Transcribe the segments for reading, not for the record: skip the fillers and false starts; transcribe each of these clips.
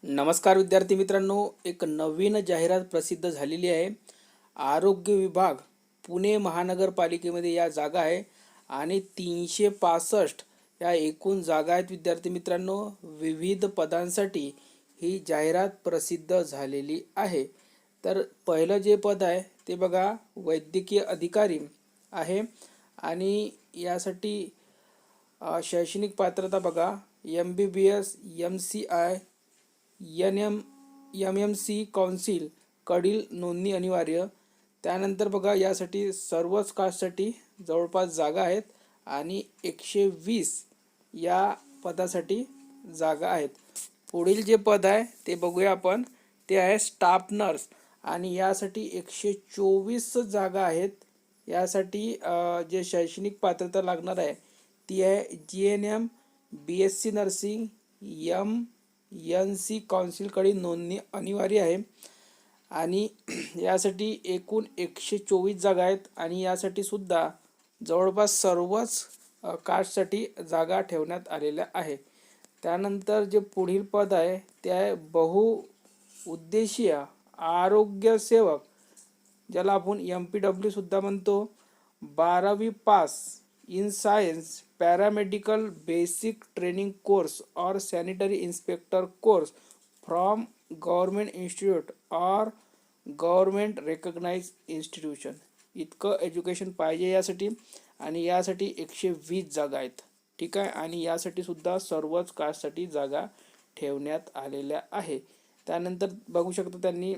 नमस्कार विद्यार्थी मित्रांनो, एक नवीन जाहिरात प्रसिद्ध झालेली आहे. आरोग्य विभाग पुणे महानगरपालिकेमध्ये या जागा आहे आणि 365 या एकूण जागा आहेत. विद्यार्थी मित्रांनो, विविध पदांसाठी ही जाहिरात प्रसिद्ध झालेली आहे. तर पहिलं जे पद आहे ते बघा, वैद्यकीय अधिकारी आहे आणि यासाठी शैक्षणिक पात्रता बघा, MBBS MCI MMC काउन्सिल कडील नोंदणी अनिवार्य. त्यानंतर बघा, यासाठी सर्वच कास्टसाठी जवळपास जागा आहेत आणि 120 या पदासाठी जागा आहेत. पुढील जे पद आहे ते बघूया आपण, ते आहे स्टाफ नर्स आणि यासाठी 124 जागा आहेत. यासाठी जे शैक्षणिक पात्रता लागणार आहे ती आहे GNM BSc नर्सिंग MNC काउन्सिलकडे नोंदणी अनिवार्य आहे आणि यासाठी एकूण 124 जागा आहेत आणि यासाठी सुद्धा जवळपास सर्वच कास्टसाठी जागा ठेवण्यात आलेल्या आहे. त्यानंतर जे पुढील पद आहे ते आहे बहुउद्देशीय आरोग्य सेवक, ज्याला आपण MPW सुद्धा म्हणतो. 12वी pass in science paramedical basic training course और sanitary inspector course from government institute और गव्हर्मेंट रेकग्नाइज इन्स्टिट्यूशन, इतकं एज्युकेशन पाहिजे यासाठी आणि यासाठी 120 जागा आहेत. ठीक आहे, आणि यासाठी सुद्धा सर्वच कास्टसाठी जागा ठेवण्यात आलेल्या आहे. त्यानंतर बघू शकता त्यांनी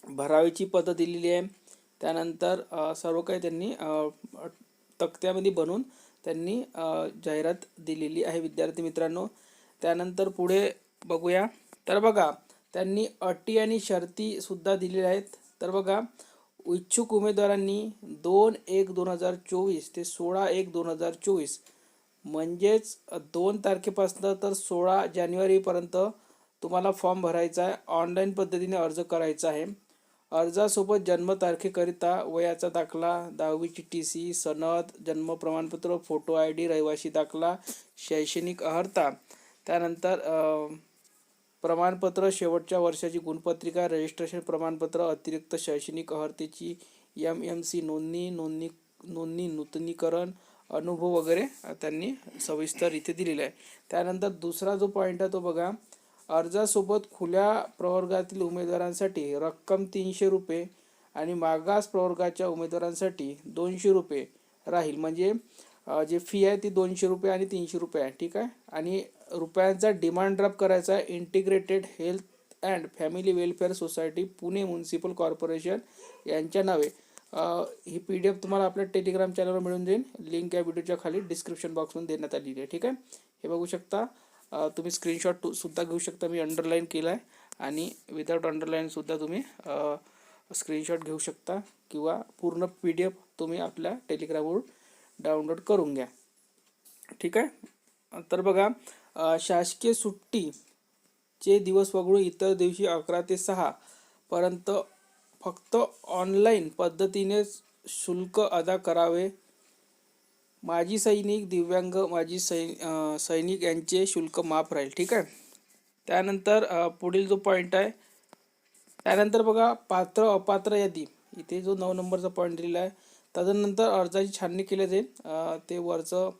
भरावीची पद्धत दिलेली आहे. त्यानंतर सर्व काही त्यांनी तक्त्यामध्ये बनवून त्यांनी जाहिरात दिलेली आहे विद्यार्थी मित्रांनो. त्यानंतर पुढे बघूया, तर बघा त्यांनी अटी आणि शर्ती सुद्धा दिलेल्या आहेत. तर बघा, इच्छुक उमेदवारांनी 2/1/2024 ते 16/1/2024 म्हणजेच 2 तारखेपासून तर 16 जानेवारीपर्यंत तुम्हाला फॉर्म भरायचा आहे. ऑनलाईन पद्धतीने अर्ज करायचा आहे. अर्जासोबत जन्मतारखेकरिता वयाचा दाखला, 10वीची TC, सनद, जन्म प्रमाणपत्र, फोटो ID, रहिवासी दाखला, शैक्षणिक अर्हता, त्यानंतर प्रमाणपत्र, शेवटच्या वर्षाची गुणपत्रिका, रजिस्ट्रेशन प्रमाणपत्र, अतिरिक्त शैक्षणिक अर्हतेची MMC नोंदणी नूतनीकरण, अनुभव वगैरे त्यांनी सविस्तर इथे दिलेला आहे. त्यानंतर दुसरा जो पॉईंट आहे तो बघा, अर्जासोबत खुल्या प्रवर्गातील उमेदवारांसाठी रक्कम 300 रुपये आणि मागास प्रवर्गाच्या उमेदवारांसाठी 200 रुपये राहील. म्हणजे जे फी आहे ती 200 रुपये आणि 300 रुपये आहे. ठीक आहे, आणि रुपयांचा डिमांड ड्राफ्ट करायचा आहे. Integrated health and family welfare society Pune municipal corporation यांच्या नावे. ही PDF तुम्हाला आपल्या टेलिग्राम चॅनलवर मिळून जाईल. लिंक या व्हिडिओच्या खाली डिस्क्रिप्शन बॉक्समध्ये देण्यात आलेली आहे. ठीक आहे, हे बघू शकता. तुम्ही स्क्रीनशॉट सुद्धा घेऊ शकता. मी अंडरलाईन केला आहे आणि विदाउट अंडरलाईन सुद्धा तुम्ही स्क्रीनशॉट घेऊ शकता किंवा पूर्ण PDF तुम्ही आपल्या टेलिग्रामवर डाउनलोड करून घ्या. ठीक आहे, तर बघा, शासकीय सुट्टीचे दिवस वगळून इतर दिवशी 11 ते 6 पर्यंत फक्त ऑनलाईन पद्धतीनेच शुल्क अदा करावे. माजी सैनिक, दिव्यांग, माजी सैनिक यांचे शुल्क माफ राहील. ठीक आहे, त्यानंतर पुढील जो पॉईंट आहे, त्यानंतर बघा पात्र अपात्र यादी, इथे जो 9 नंबरचा पॉईंट दिलेला आहे. तदनंतर अर्जाची छाननी केली जाईल. ते वरचं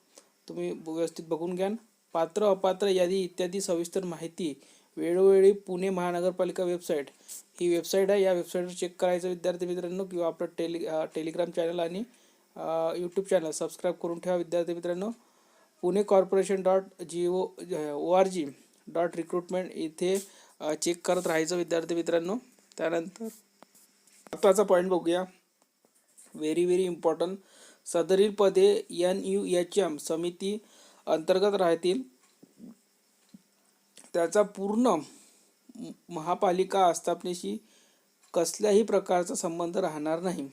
तुम्ही व्यवस्थित बघून घ्या. पात्र अपात्र यादी इत्यादी सविस्तर माहिती वेळोवेळी पुणे महानगरपालिका वेबसाईट, ही वेबसाईट आहे, या वेबसाईटवर चेक करायचं विद्यार्थी मित्रांनो. किंवा आपलं टेलिग्राम चॅनल आणि यूट्यूब चॅनल सबस्क्राईब करून ठेवा विद्यार्थी मित्रांनो. पुणे कॉर्पोरेशन .org.recruitment इथे चेक करत राहायचं विद्यार्थी मित्रांनो. त्यानंतर महत्त्वाचा पॉईंट बघूया, व्हेरी इम्पॉर्टंट. सदरील पदे NUHM समिती अंतर्गत राहतील. त्याचा पूर्ण महापालिका आस्थापनेशी कसल्याही प्रकारचा संबंध राहणार नाही.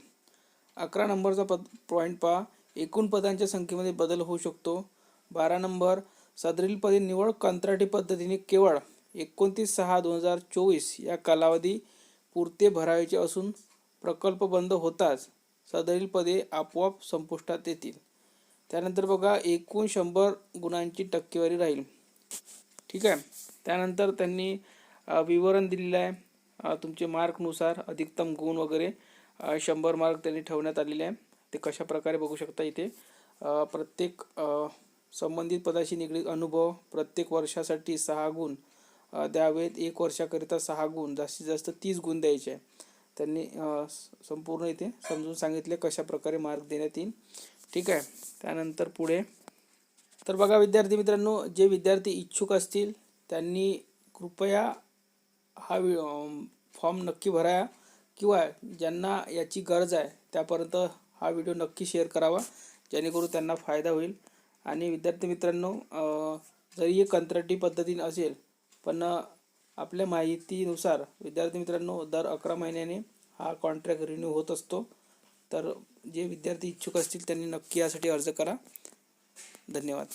11 नंबरचा पॉईंट पहा, एकूण पदांच्या संख्येमध्ये बदल होऊ शकतो. 12 नंबर, सदरील पदे निवड कंत्राटी पद्धतीने केवळ 29/6/2024 या कालावधी पुरते भरायचे असून प्रकल्प बंद होताच सदरील पदे आपोआप संपुष्टात येतील. त्यानंतर बघा, एकूण 100 गुणांची टक्केवारी राहील. ठीक आहे, त्यानंतर त्यांनी विवरण दिलेलं आहे. तुमचे मार्कनुसार अधिकतम गुण वगैरे 100 मार्क त्यांनी ठेवण्यात आलेले आहे. ते कशा प्रकारे बघू शकता इथे. प्रत्येक संबंधित पदाशी निगडीत अनुभव प्रत्येक वर्षासाठी 6 गुण द्यावेत. 1 वर्षाकरिता 6 गुण, जास्तीत जास्त 30 गुण द्यायचे आहे. त्यांनी संपूर्ण इथे समजून सांगितले कशा प्रकारे मार्क देण्यात येईल. ठीक आहे. त्यानंतर पुढे तर बघा विद्यार्थी मित्रांनो, जे विद्यार्थी इच्छुक असतील त्यांनी कृपया हा फॉर्म नक्की भराया, किंवा ज्यांना याची गरज आहे त्यापर्यंत हा व्हिडिओ नक्की शेअर करावा, जेणेकरून त्यांना फायदा होईल. आणि विद्यार्थी मित्रांनो, जरी हे कंत्राटी पद्धतीने असेल पण आपल्या माहितीनुसार विद्यार्थी मित्रांनो दर 11 महिन्याने हा कॉन्ट्रॅक्ट रिन्यू होत असतो. तर जे विद्यार्थी इच्छुक असतील त्यांनी नक्की यासाठी अर्ज करा. धन्यवाद.